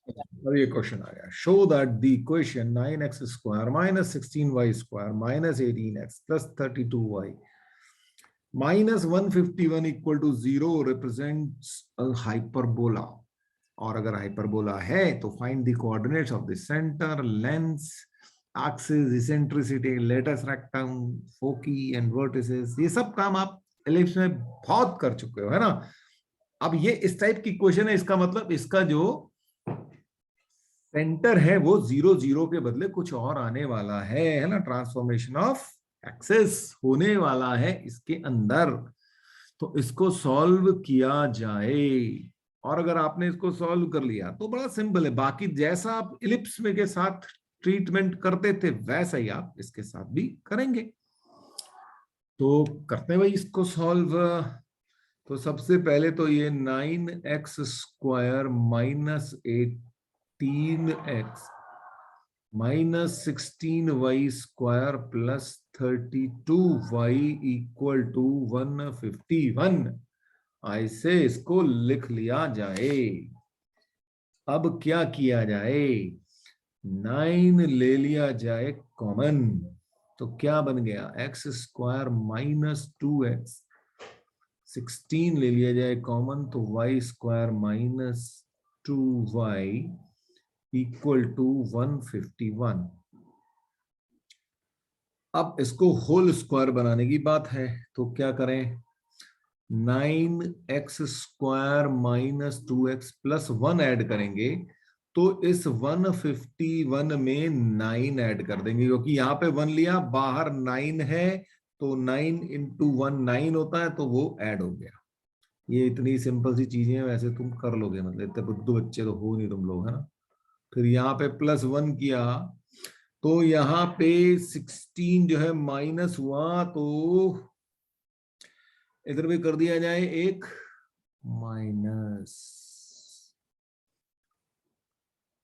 अब ये क्वेश्चन आ गया, show that the equation 9x² minus 16y² minus 18x plus 32y minus 151 equal to 0 represents a hyperbola. और अगर हाइपरबोला है तो find the coordinates of the centre, length, axis, eccentricity, latus rectum, foci and vertices. ये सब काम आप ellipse में बहुत कर चुके हो, है ना। अब ये इस टाइप की क्वेश्चन है, इसका मतलब इसका जो सेंटर है वो 0 0 के बदले कुछ और आने वाला है ना, ट्रांसफॉर्मेशन ऑफ एक्सेस होने वाला है इसके अंदर। तो इसको सॉल्व किया जाए, और अगर आपने इसको सॉल्व कर लिया तो बड़ा सिंपल है, बाकी जैसा आप इलिप्स में के साथ ट्रीटमेंट करते थे वैसा ही आप इसके साथ भी करेंगे। तो करते हैं भाई इसको सॉल्व। तो सबसे पहले तो ये 9x² minus 18x minus 16y² plus 32y equal to 151, ऐसे इसको लिख लिया जाए। अब क्या किया जाए, 9 ले लिया जाए कॉमन, तो क्या बन गया, x² माइनस 2x, 16 ले लिया जाए कॉमन तो y² minus 2y equal to 151। अब इसको होल स्क्वायर बनाने की बात है, तो क्या करें, 9x² minus 2x plus 1 add करेंगे, तो इस 151 में 9 ऐड कर देंगे, क्योंकि यहाँ पे 1 लिया, बाहर 9 है, तो 9 इंटू 1 9 होता है, तो वो ऐड हो गया। ये इतनी सिंपल सी चीजें हैं, वैसे तुम कर लोगे, मतलब इतने बुद्धू बच्चे तो हो नहीं तुम लोग, है ना। फिर यहाँ पे प्लस 1 किया, तो यहाँ पे 16 जो है माइनस हुआ, तो इधर भी कर दिया जाए एक माइनस,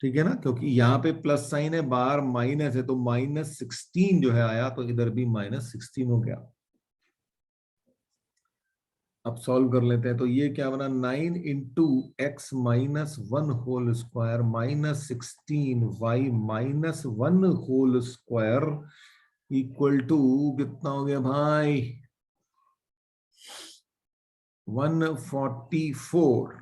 ठीक है ना, क्योंकि यहाँ पे प्लस साइन है, बाहर माइनस है, तो -16 जो है आया, तो इधर भी -16 हो गया। अब सॉल्व कर लेते हैं, तो ये क्या बना, 9 into x minus 1 whole square minus 16y minus 1 whole square equal to कितना हो गया भाई, 144।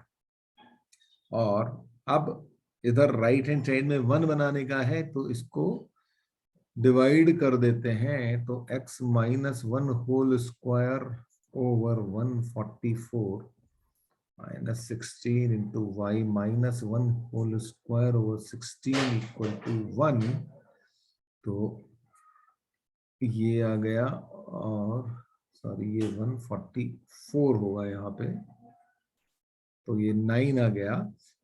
और अब इधर राइट हैंड साइड में 1 बनाने का है, तो इसको डिवाइड कर देते हैं, तो x minus 1 whole square over 144 -16 into y -1 whole square over 16 equal to 1। तो ये आ गया, और सॉरी ये 144 होगा यहाँ पे, तो ये 9 आ गया।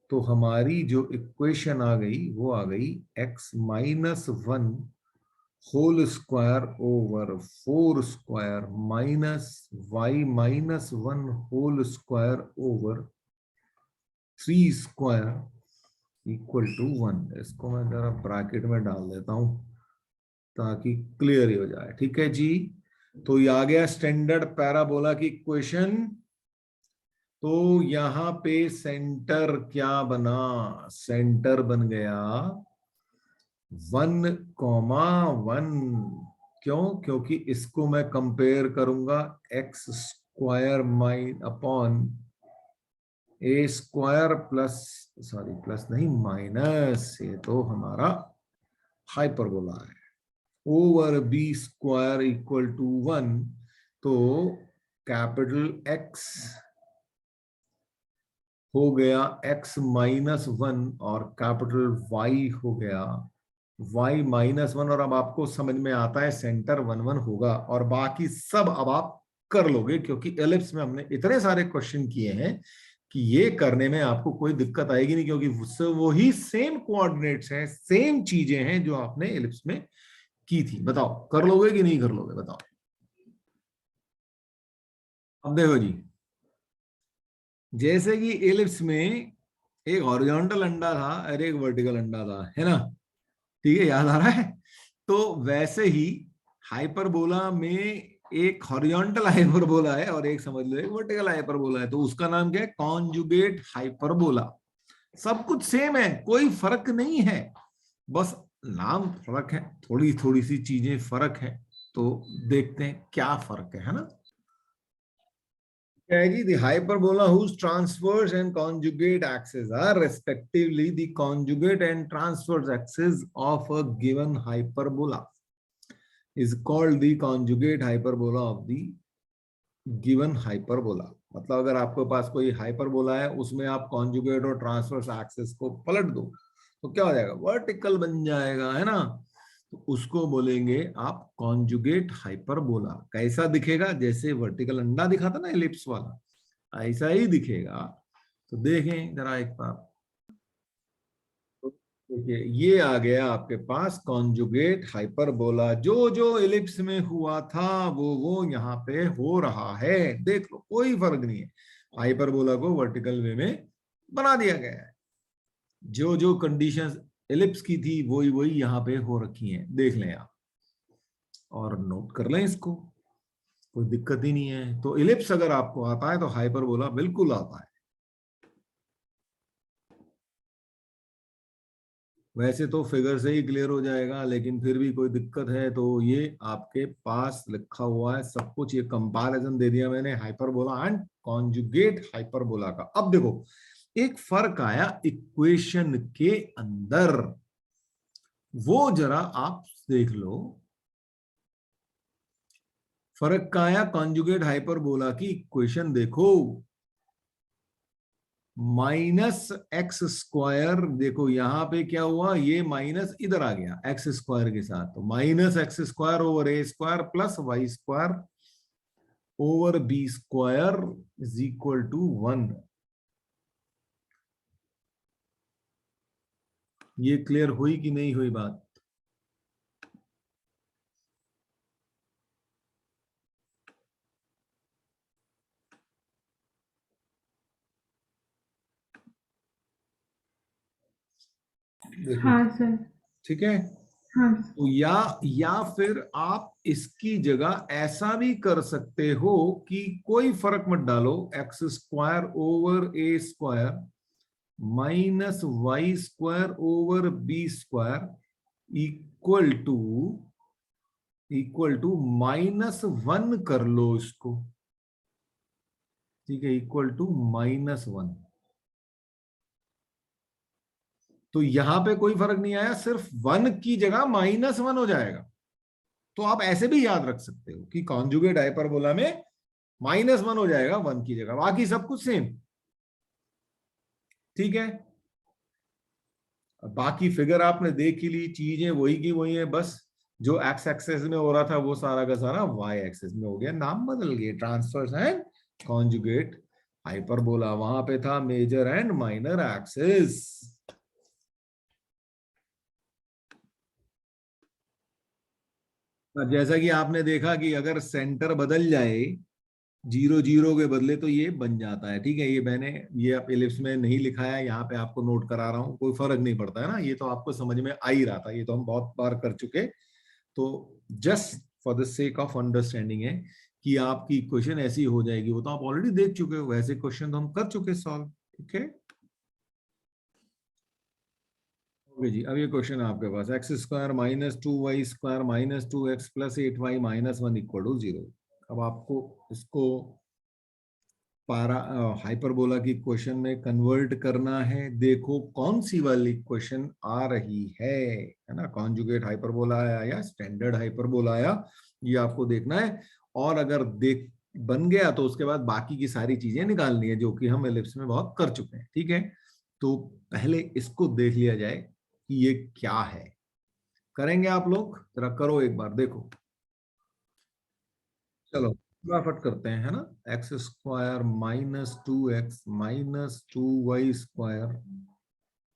तो हमारी जो इक्वेशन आ गई वो आ गई x-1 whole square over 4 square minus y-1 whole square over 3 square equal to 1। इसको मैं जरा ब्रैकेट में डाल देता हूं ताकि क्लियर ही हो जाए। ठीक है जी, तो ये आ गया स्टैंडर्ड पैराबोला की इक्वेशन। तो यहां पे सेंटर क्या बना, सेंटर बन गया 1,1। क्यों? क्योंकि इसको मैं कंपेयर करूंगा एक्स स्क्वायर माइन अपॉन ए स्क्वायर प्लस, सॉरी प्लस नहीं माइनस, ये तो हमारा हाइपरबोला है, over B square equal to 1। तो कैपिटल एक्स हो गया x-1 और कैपिटल वाई हो गया y-1। और अब आपको समझ में आता है सेंटर 1 1 होगा, और बाकी सब अब आप कर लोगे क्योंकि एलिप्स में हमने इतने सारे क्वेश्चन किए हैं कि ये करने में आपको कोई दिक्कत आएगी नहीं, क्योंकि वही सेम कोऑर्डिनेट्स हैं, सेम चीजें हैं जो आपने एलिप्स में की थी। बताओ कर लोगे कि नहीं कर लोगे, बताओ। अब देखो जी, जैसे कि एलिप्स में एक हॉरिजॉन्टल अंडा था और एक वर्टिकल अंडा था, है ना? ठीक है, याद आ रहा है? तो वैसे ही हाइपरबोला में एक हॉरिजॉन्टल हाइपरबोला है और एक समझ लो एक वर्टिकल हाइपरबोला है। तो उसका नाम क्या है? Conjugate hyperbola. सब कुछ सेम है, कोई फर्क नहीं है, बस नाम फर्क है, थोड़ी थोड़ी सी चीजें फर्क है। तो देखते हैं क्या फर्क है ना? The hyperbola whose transverse and conjugate axes are respectively the conjugate and transverse axes of a given hyperbola is called the conjugate hyperbola of the given hyperbola। मतलब अगर आपके पास कोई हाइपरबोला है, उसमें आप कॉन्जुगेट और ट्रांसवर्स एक्सिस को पलट दो तो क्या हो जाएगा? वर्टिकल बन जाएगा, है ना? तो उसको बोलेंगे आप कॉन्जुगेट हाइपरबोला। कैसा दिखेगा? जैसे वर्टिकल अंडा दिखा था ना एलिप्स वाला, ऐसा ही दिखेगा। तो देखें जरा एक बार, देखिए ये आ गया आपके पास कॉन्जुगेट हाइपरबोला। जो जो एलिप्स में हुआ था वो यहाँ पे हो रहा है। देख लो, कोई फर्क नहीं है, हाइपरबोला को वर्टिकल वे में बना दिया गया है। जो जो कंडीशंस एलिप्स की थी वही वही यहाँ पे हो रखी हैं, देख लें आप और नोट कर लें इसको, कोई दिक्कत ही नहीं है। तो एलिप्स अगर आपको आता है तो हाइपरबोला बिल्कुल आता है। वैसे तो फिगर से ही क्लियर हो जाएगा, लेकिन फिर भी कोई दिक्कत है तो ये आपके पास लिखा हुआ है सब कुछ। ये कंपैरिजन दे दिया मैंने हाइपरबोला एंड कॉन्जुगेट हाइपरबोला का। अब देखो एक फर्क आया इक्वेशन के अंदर, वो जरा आप देख लो। फर्क का आया कॉन्जुगेट हाइपरबोला की इक्वेशन देखो, माइनस एक्स स्क्वायर। देखो यहां पे क्या हुआ, ये माइनस इधर आ गया एक्स स्क्वायर के साथ, तो minus x square over A square plus y square over B square is equal to 1। ये क्लियर हुई कि नहीं हुई बात? देखो हाँ सर। ठीक है। हाँ तो या फिर आप इसकी जगह ऐसा भी कर सकते हो कि कोई फर्क मत डालो, x square over A square minus Y square over B square equal to -1 कर लो इसको। ठीक है, इक्वल टू -1। तो यहां पे कोई फर्क नहीं आया, सिर्फ 1 की जगह -1 हो जाएगा। तो आप ऐसे भी याद रख सकते हो कि कॉन्जुगेट हाइपरबोला में -1 हो जाएगा 1 की जगह, बाकी सब कुछ सेम। ठीक है, बाकी फिगर आपने देख ही ली, चीजें वही की वही है, बस जो एक्स एक्सेस में हो रहा था वो सारा का सारा वाई एक्सेस में हो गया, नाम बदल गए, ट्रांसवर्स एंड कॉन्जुगेट हाइपरबोला, वहां पे था मेजर एंड माइनर एक्सेस। जैसा कि आपने देखा कि अगर सेंटर बदल जाए जीरो जीरो के बदले तो ये बन जाता है, ठीक है, ये मैंने ये आप एलिप्स में नहीं लिखा है, यहाँ पे आपको नोट करा रहा हूँ, कोई फर्क नहीं पड़ता है ना, ये तो आपको समझ में आ ही रहा था, ये तो हम बहुत बार कर चुके, तो just for the sake of understanding है कि आपकी इक्वेशन ऐसी हो जाएगी, वो तो आप ऑलरेडी देख चुके हो, वैसे क्वेश्चन तो हम कर चुके सॉल्व, ठीक है। ओके जी, अब ये क्वेश्चन है आपके पास, x square minus 2y² minus 2x plus 8y minus 1 equal to 0। अब आपको इसको पारा हाइपरबोला की क्वेश्चन में कन्वर्ट करना है, देखो कौन सी वाली क्वेश्चन आ रही है ना, कॉन्जुगेट हाइपरबोला आया या स्टैंडर्ड हाइपरबोला आया, ये आपको देखना है, और अगर देख बन गया तो उसके बाद बाकी की सारी चीजें निकालनी है जो कि हम एलिप्स में बहुत कर चुके हैं, ठीक है। तो पहले इसको देख लिया जाए कि ये क्या है, करेंगे आप लोग, जरा करो एक बार देखो, चलो फटाफट करते हैं, है ना, x square minus 2x minus 2y²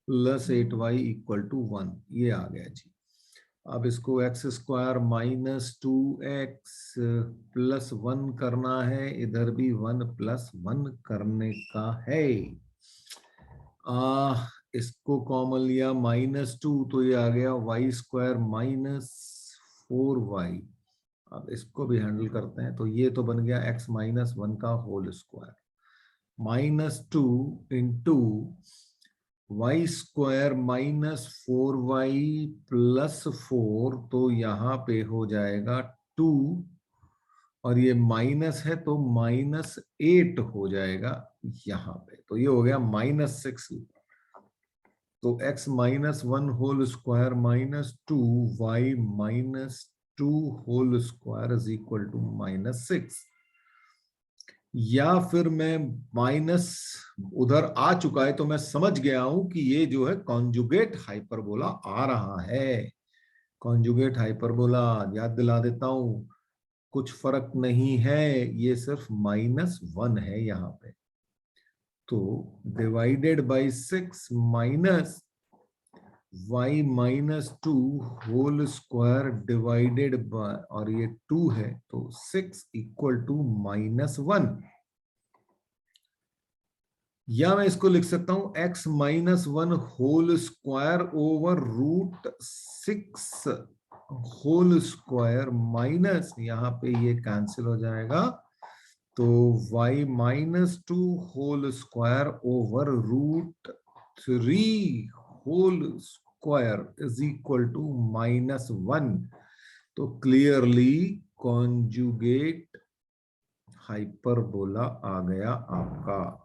plus 8y equal to 1, ये आ गया जी। अब इसको x square minus 2x plus 1 करना है, इधर भी 1 प्लस 1 करने का है, इसको कॉमन लिया -2 तो ये आ गया y² माइनस 4y। अब इसको भी हैंडल करते हैं, तो ये तो बन गया x माइनस 1 का whole square, -2 into y² minus 4y plus 4, तो यहाँ पे हो जाएगा 2, और ये माइनस है तो -8 हो जाएगा यहाँ पे, तो ये हो गया -6, तो x minus 1 whole square minus 2y minus 2 whole square is equal to -6, या फिर मैं माइनस उधर आ चुका है तो मैं समझ गया हूं कि ये जो है कॉन्जुगेट हाइपरबोला आ रहा है, कॉन्जुगेट हाइपरबोला याद दिला देता हूं, कुछ फर्क नहीं है, ये सिर्फ -1 है यहाँ पे, तो divided by 6 minus y minus 2 whole square divided by, और ये 2 है तो 6 इक्वल टू -1, या मैं इसको लिख सकता हूं x minus 1 whole square over √6 whole square minus, यहां पे ये कैंसिल हो जाएगा, तो y minus 2 whole square over √3 whole square is equal to -1, तो क्लियरली कॉन्जुगेट हाइपरबोला आ गया आपका।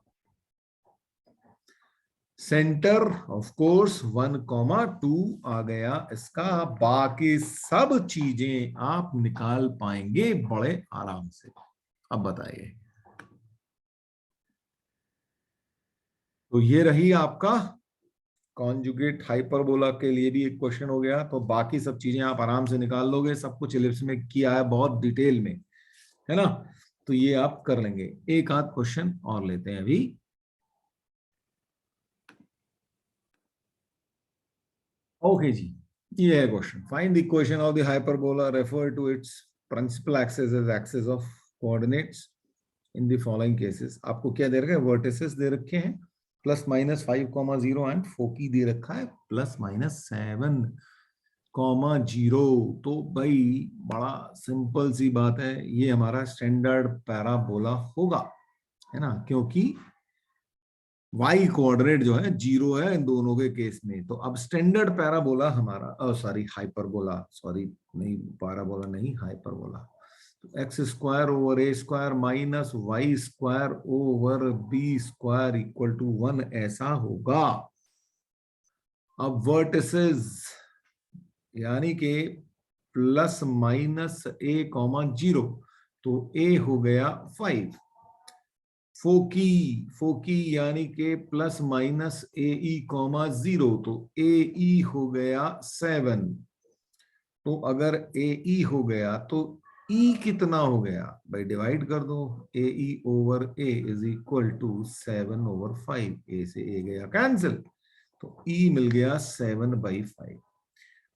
सेंटर ऑफ कोर्स 1,2 आ गया इसका, बाकी सब चीजें आप निकाल पाएंगे बड़े आराम से। अब बताइए, तो ये रही आपका कॉन्जुगेट हाइपरबोला के लिए भी एक क्वेश्चन हो गया, तो बाकी सब चीजें आप आराम से निकाल लोगे, सब कुछ एलिप्स में किया है बहुत डिटेल में, है ना, तो ये आप कर लेंगे। एक आध क्वेश्चन और लेते हैं अभी। ओके जी, ये है question, find the equation of the hyperbola, refer to its principal axis as axis of coordinates in the following cases. आपको क्या दे रखा है, वर्टिसेस दे रखे हैं +-5,0 एंड फोकी दे रखा है +-7,0, तो भाई बड़ा सिंपल सी बात है, ये हमारा स्टैंडर्ड पैराबोला होगा, है ना, क्योंकि y कोऑर्डिनेट जो है 0 है इन दोनों के केस में, तो अब स्टैंडर्ड पैराबोला हमारा सॉरी हाइपरबोला, सॉरी नहीं पैराबोला नहीं हाइपरबोला, तो x² over a² minus y² over b² equal to 1 ऐसा होगा। अब वर्टिसेस यानी कि +-a, 0, तो a हो गया 5, फोकी यानी के प्लस माइनस ए ई कॉमा 0, तो ए ई हो गया 7। तो अगर ए ई हो गया तो ई कितना हो गया भाई, डिवाइड कर दो। A e over a is equal to 7/5। A से ए गया कैंसिल, तो ई मिल गया 7/5।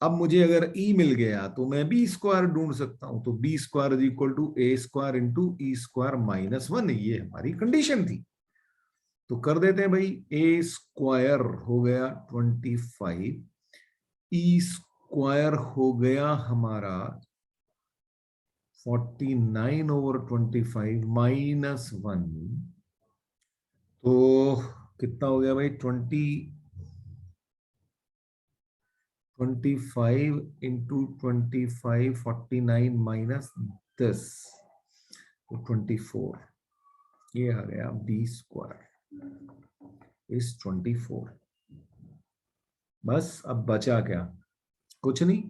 अब मुझे अगर ई मिल गया तो मैं बी स्क्वायर ढूंढ सकता हूं, तो b square is equal to A square into E square -1। ये हमारी कंडीशन थी। तो कर देते हैं भाई, ए स्क्वायर हो गया 25, ई स्क्वायर हो गया हमारा 49/25 -1। तो कितना हो गया भाई, 25 इंटू 25, 49 -10, तो 24। ये आ गया बी स्क्वायर इज 24। बस अब बचा क्या, कुछ नहीं,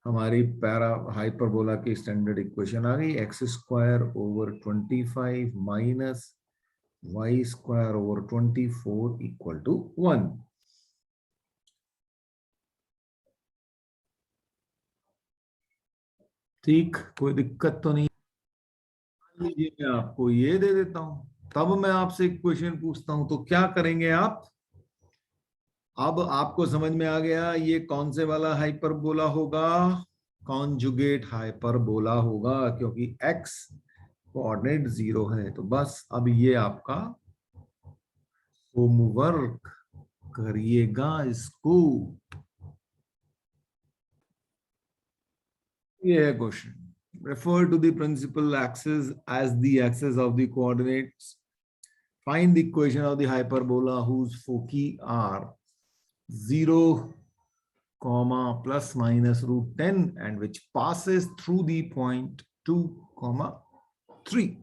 हमारी पैरा हाइपरबोला की स्टैंडर्ड इक्वेशन आ गई। X square over 25 minus Y square over 24 equal to 1। ठीक, कोई दिक्कत तो नहीं। लीजिए, मैं आपको ये दे देता हूं, तब मैं आपसे एक क्वेश्चन पूछता हूं, तो क्या करेंगे आप। अब आपको समझ में आ गया ये कौन से वाला हाइपरबोला होगा, कॉन्जुगेट हाइपरबोला होगा, क्योंकि x कोऑर्डिनेट 0 है। तो बस अब ये आपका होमवर्क करिएगा इसको। ये है question, refer to the principal axis as the axis of the coordinates, find the equation of the hyperbola whose foci are 0 comma plus minus √10 and which passes through the point 2 comma 3।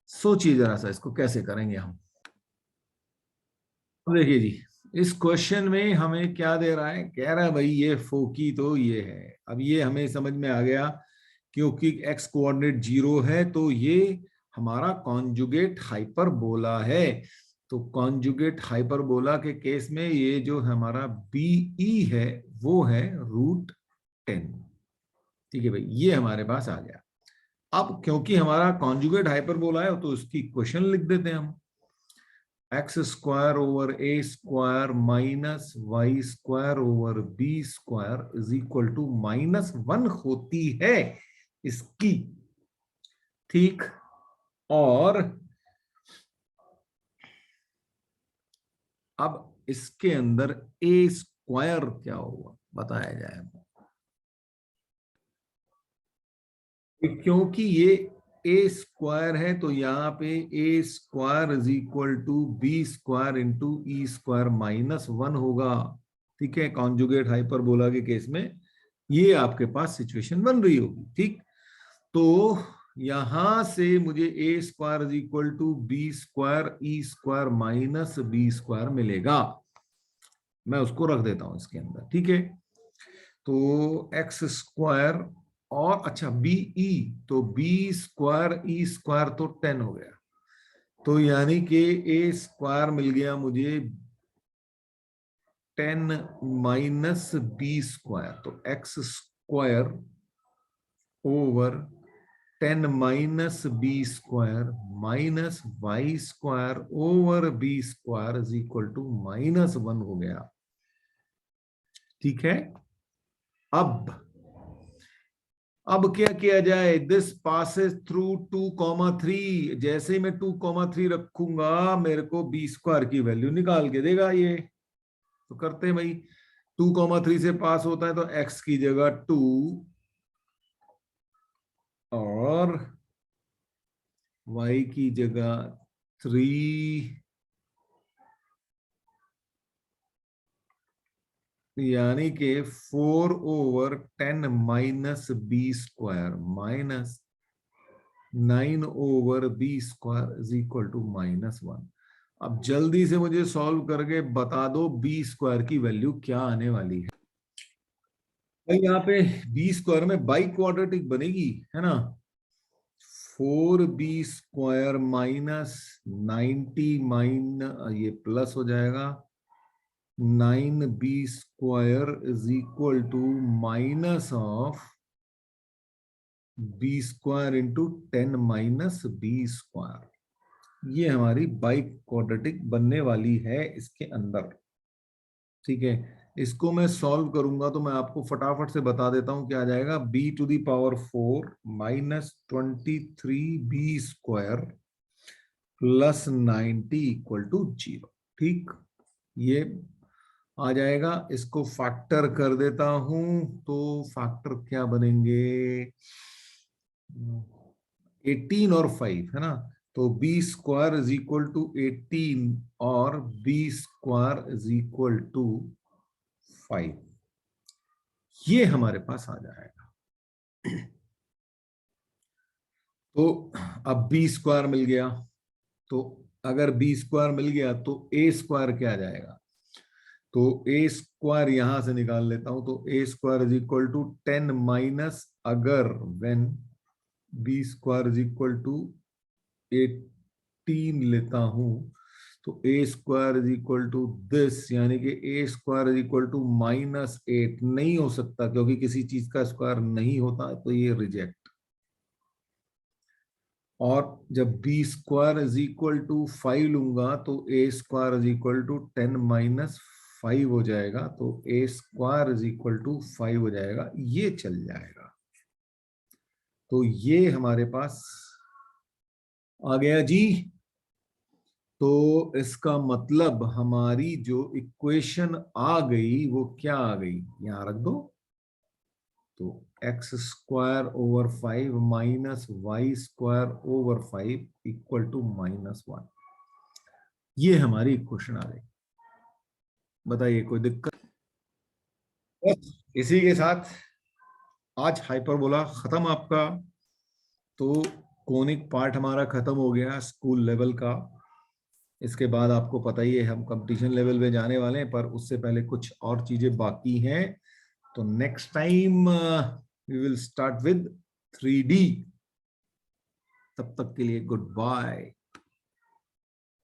सोचिए जरा सा इसको कैसे करेंगे हम। देखिए जी, इस question में हमें क्या दे रहा है, कह रहा है भाई ये फोकी तो ये है। अब ये हमें समझ में आ गया, क्योंकि एक्स कोऑर्डिनेट 0 है तो ये हमारा कॉन्जुगेट हाइपरबोला है। तो कॉन्जुगेट हाइपरबोला के केस में ये जो हमारा बीई है वो है √10। ठीक है भाई, ये हमारे पास आ गया। अब क्योंकि हमारा कॉन्जुगेट हाइपरबोला है तो उसकी इक्वेशन लिख देते हैं हम। X square over A square minus Y square over B square is equal to -1 होती है इसकी। ठीक, और अब इसके अंदर ए स्क्वायर क्या होगा बताया जाए, क्योंकि ये ए स्क्वायर है तो यहाँ पे a square is equal to b square into E square -1 होगा। ठीक है, कॉन्जुगेट हाइपरबोला के केस में ये आपके पास सिचुएशन बन रही होगी। ठीक, तो यहां से मुझे a square is equal to b square E square -b square मिलेगा। मैं उसको रख देता हूं इसके अंदर। ठीक है, तो एक्स स्क्वायर और अच्छा बी ई, तो बी स्क्वायर ई स्क्वायर तो 10 हो गया, तो यानी कि ए स्क्वायर मिल गया मुझे 10 माइनस बी स्क्वायर, तो x square over 10 minus b square minus Y square over B square is equal to -1 हो गया। ठीक है, अब क्या किया जाए, दिस पासेस थ्रू 2,3। जैसे ही मैं 2,3 रखूंगा मेरे को बी स्क्वायर की वैल्यू निकाल के देगा ये। तो करते हैं भाई, 2,3 से पास होता है तो एक्स की जगह 2 और y की जगह 3, यानी कि 4/10 minus b square minus 9/b square is equal to -1। अब जल्दी से मुझे सॉल्व करके बता दो बी स्क्वायर की वैल्यू क्या आने वाली है। भाई यहाँ पे बी स्क्वायर में बाई क्वाड्रेटिक बनेगी, है ना। 4b² माइनस 90 ये प्लस हो जाएगा 9b² is equal to minus of b² into 10 minus b²। ये हमारी बाई क्वाड्रेटिक बनने वाली है इसके अंदर। ठीक है, इसको मैं सॉल्व करूंगा तो मैं आपको फटाफट से बता देता हूं क्या आ जाएगा। b⁴ minus 23b² plus 90 equal to 0। ठीक, ये आ जाएगा। इसको फैक्टर कर देता हूं तो फैक्टर क्या बनेंगे, 18 और 5 है ना, तो b² इज इक्वल टू 18 और b² इज इक्वल टू 5। ये हमारे पास आ जाएगा। तो अब b² मिल गया, तो अगर b² मिल गया तो a² क्या आ जाएगा, तो a² यहां से निकाल लेता हूं, तो a² is equal to 10 minus, अगर when b² is equal to 18 लेता हूं तो a² is equal to this, यानी कि a² इज इक्वल टू -8 नहीं हो सकता, क्योंकि किसी चीज का स्क्वायर नहीं होता, तो ये रिजेक्ट। और जब b² इज इक्वल टू 5 लूंगा तो a² is equal to 10 minus 5 हो जाएगा, तो a² इज इक्वल टू 5 हो जाएगा, ये चल जाएगा। तो ये हमारे पास आ गया जी। तो इसका मतलब हमारी जो इक्वेशन आ गई वो क्या आ गई, यहां रख दो, तो x² / 5 minus y² / 5 equal to -1। ये हमारी इक्वेशन आ गई। बताइए कोई दिक्कत? बस इसी के साथ आज हाइपरबोला खत्म आपका। तो कोनिक पार्ट हमारा खत्म हो गया स्कूल लेवल का। इसके बाद आपको पता ही है हम कंपटीशन लेवल पे जाने वाले हैं, पर उससे पहले कुछ और चीजें बाकी हैं। तो next time we will start with 3D। तब तक के लिए गुड बाय।